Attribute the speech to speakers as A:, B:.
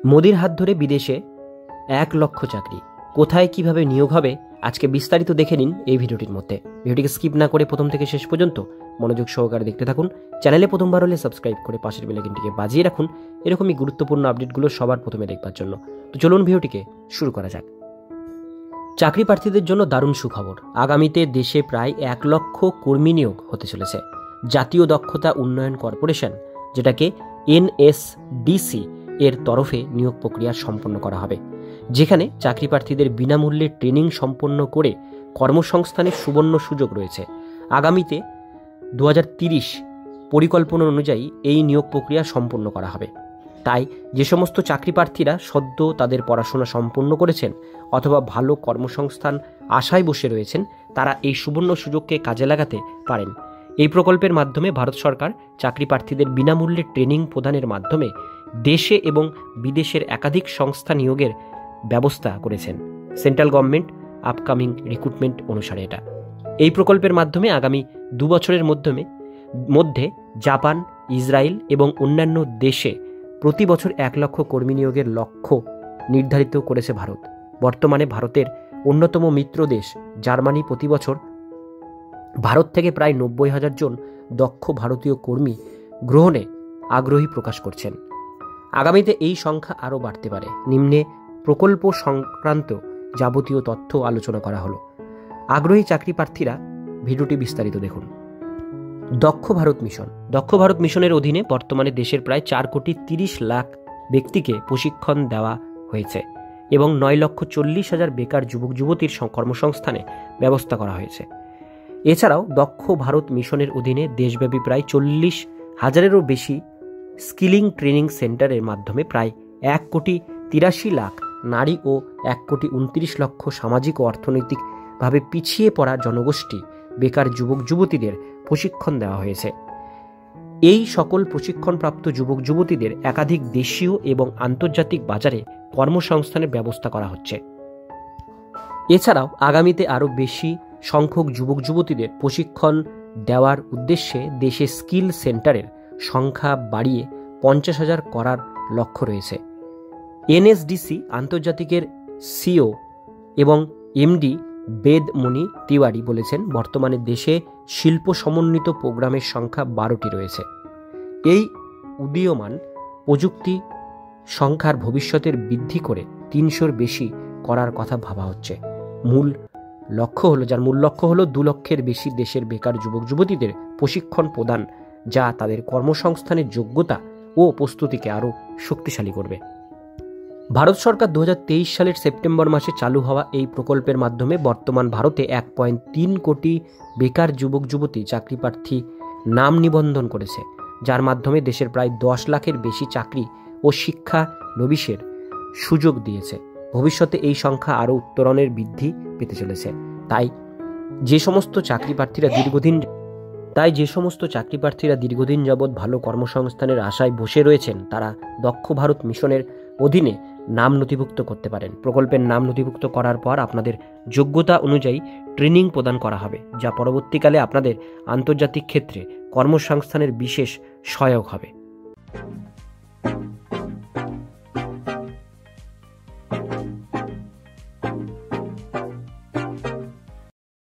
A: মোদির হাত ধরে বিদেশে 1 লক্ষ চাকরি, কোথায় কিভাবে নিয়োগ হবে আজকে বিস্তারিত দেখে নিন এই ভিডিওটির মধ্যে। ভিডিওটিকে স্কিপ না করে প্রথম থেকে শেষ পর্যন্ত মনোযোগ সহকারে দেখতে থাকুন। চ্যানেলে প্রথমবার হলে সাবস্ক্রাইব করে পাশের বেল আইকনটিকে বাজিয়ে রাখুন এরকমই গুরুত্বপূর্ণ আপডেটগুলো সবার প্রথমে দেখবার জন্য। তো চলুন ভিডিওটিকে শুরু করা যাক। চাকরি প্রার্থীদের জন্য দারুণ সুখবর। আগামীতে দেশে প্রায় 1 লক্ষ কর্মী নিয়োগ হতে চলেছে। জাতীয় দক্ষতা উন্নয়ন কর্পোরেশন, যেটাকে NSDC এর তরফে নিয়োগ প্রক্রিয়া সম্পন্ন করা হবে, যেখানে চাকরি প্রার্থীদের বিনামূল্যে ট্রেনিং সম্পন্ন করে কর্মসংস্থানের সুবর্ণ সুযোগ রয়েছে। আগামীতে 2030 পরিকল্পনা অনুযায়ী এই নিয়োগ প্রক্রিয়া সম্পন্ন করা হবে। তাই যে সমস্ত চাকরি প্রার্থীরা সদ্য তাদের পড়াশোনা সম্পন্ন করেছেন অথবা ভালো কর্মসংস্থান আশায় বসে রয়েছেন, তারা এই সুবর্ণ সুযোগকে কাজে লাগাতে পারেন। এই প্রকল্পের মাধ্যমে ভারত সরকার চাকরি প্রার্থীদের বিনামূল্যে ট্রেনিং প্রদানের মাধ্যমে দেশে এবং বিদেশের একাধিক সংস্থা নিয়োগের ব্যবস্থা করেছেন। সেন্ট্রাল গভর্নমেন্ট আপকামিং রিক্রুটমেন্ট অনুসারে এটা এই প্রকল্পের মাধ্যমে আগামী 2 বছরের মধ্যে জাপান, ইসরায়েল এবং অন্যান্য দেশে প্রতি বছর 1 লক্ষ কর্মী নিয়োগের লক্ষ্য নির্ধারিত করেছে ভারত। বর্তমানে ভারতের অন্যতম মিত্র দেশ জার্মানি প্রতি বছর ভারত থেকে প্রায় 90,000 জন দক্ষ ভারতীয় কর্মী গ্রহণে আগ্রহী প্রকাশ করছেন। আগামীতে এই সংখ্যা আরও বাড়তে পারে। নিম্নে প্রকল্প সংক্রান্ত যাবতীয় তথ্য আলোচনা করা হলো। আগ্রহী চাকরি প্রার্থীরা ভিডিওটি বিস্তারিত দেখুন। দক্ষ ভারত মিশন। দক্ষ ভারত মিশনের অধীনে বর্তমানে দেশের প্রায় 4,30,00,000 ব্যক্তিকে প্রশিক্ষণ দেওয়া হয়েছে এবং 9,40,000 বেকার যুবক যুবতীর কর্মসংস্থানে ব্যবস্থা করা হয়েছে। এছাড়াও দক্ষ ভারত মিশনের অধীনে দেশব্যাপী প্রায় 40,000-এরও বেশি স্কিলিং ট্রেনিং সেন্টারের মাধ্যমে প্রায় 1,83,00,000 নারী ও 1,29,00,000 সামাজিক ও অর্থনৈতিকভাবে পিছিয়ে পড়া জনগোষ্ঠী বেকার যুবক যুবতীদের প্রশিক্ষণ দেওয়া হয়েছে। এই সকল প্রশিক্ষণপ্রাপ্ত যুবক যুবতীদের একাধিক দেশীয় এবং আন্তর্জাতিক বাজারে কর্মসংস্থানের ব্যবস্থা করা হচ্ছে। এছাড়াও আগামীতে আরও বেশি সংখ্যক যুবক যুবতীদের প্রশিক্ষণ দেওয়ার উদ্দেশ্যে দেশে স্কিল সেন্টারের সংখ্যা বাড়িয়ে 50,000 করার লক্ষ্য রয়েছে। NSDC আন্তর্জাতিকের CEO এবং MD বেদমণি তিওয়ারি বলেছেন, বর্তমানে দেশে শিল্প সমন্বিত প্রোগ্রামের সংখ্যা 12টি রয়েছে। এই উদীয়মান প্রযুক্তি সংখ্যার ভবিষ্যতের বৃদ্ধি করে 300-র বেশি করার কথা ভাবা হচ্ছে। যার মূল লক্ষ্য হলো 2 লক্ষের বেশি দেশের বেকার যুবক যুবতীদের প্রশিক্ষণ প্রদান, যা তাদের কর্মসংস্থানের যোগ্যতা ও প্রস্তুতিকে আরও শক্তিশালী করবে। ভারত সরকার 2023 সালের সেপ্টেম্বর মাসে চালু হওয়া এই প্রকল্পের মাধ্যমে বর্তমান ভারতে 1.3 কোটি বেকার যুবক যুবতী চাকরি প্রার্থী নাম নিবন্ধন করেছে, যার মাধ্যমে দেশের প্রায় 10 লাখের বেশি চাকরি ও শিক্ষা নবিশের সুযোগ দিয়েছে। ভবিষ্যতে এই সংখ্যা আরও উত্তরণের বৃদ্ধি পেতে চলেছে। তাই যে সমস্ত চাকরি প্রার্থীরা দীর্ঘদিন যাবৎ ভালো কর্মসংস্থানের আশায় বসে রয়েছেন, তারা দক্ষ ভারত মিশনের অধীনে নাম নথিভুক্ত করতে পারেন। প্রকল্পের নাম নথিভুক্ত করার পর আপনাদের যোগ্যতা অনুযায়ী ট্রেনিং প্রদান করা হবে, যা পরবর্তীকালে আপনাদের আন্তর্জাতিক ক্ষেত্রে কর্মসংস্থানের বিশেষ সহায়ক হবে।